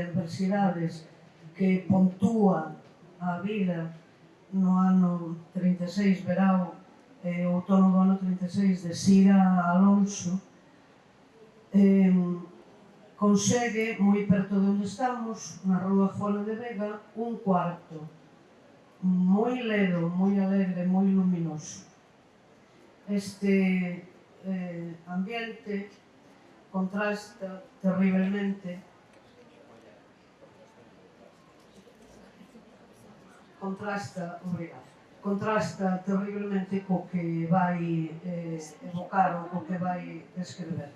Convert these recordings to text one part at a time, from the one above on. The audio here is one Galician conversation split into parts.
de adversidades que pontúa a vila no ano 36, verao, outono do ano 36, de Sira Alonso, consegue, moi perto de onde estamos, na rúa Juana de Vega, un cuarto moi ledo, moi alegre, moi luminoso. Este ambiente contrasta terriblemente co que vai evocar ou co que vai descrever.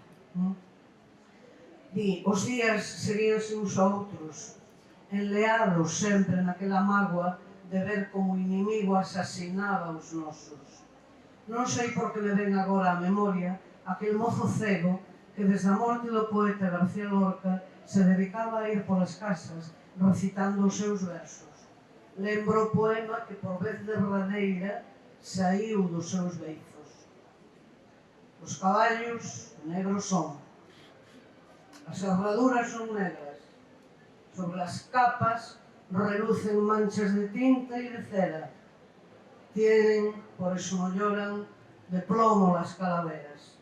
Di, os días seríanse uns a outros, enleados sempre naquela mágoa de ver como o inimigo asasinaba os nosos. Non sei por que me ven agora á memoria aquel mozo cego que desde a morte do poeta García Lorca se dedicaba a ir polas casas recitando os seus versos. Lembro o poema que por vez derradeira saíu dos seus beizos. Os caballos negros son, as herraduras son negras, sobre as capas relucen manchas de tinta e de cera. Tienen, por eso no lloran, de plomo las calaveras.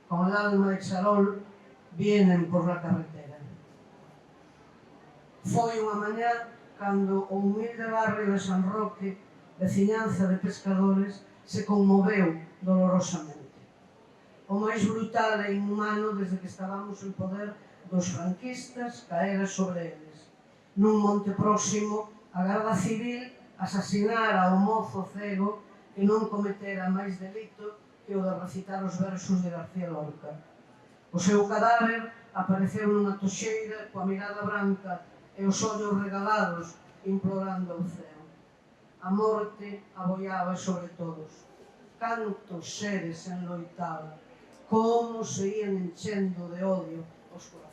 Con el alma de charol vienen por la carretera. Foi unha mañá cando o humilde barrio de San Roque, veciñanza de pescadores, se conmoveu dolorosamente. O máis brutal e inhumano desde que estábamos en poder dos franquistas caera sobre eles. Nun monte próximo, a Garda Civil asasinara ao mozo cego que non cometera máis delito que o de recitar os versos de García Lorca. O seu cadáver apareceu nunha toxeira coa mirada branca e os ollos regalados implorando ao ceo. A morte aboiaba sobre todos. Cantos seres enloitaba, como se ían enchendo de odio os corazones.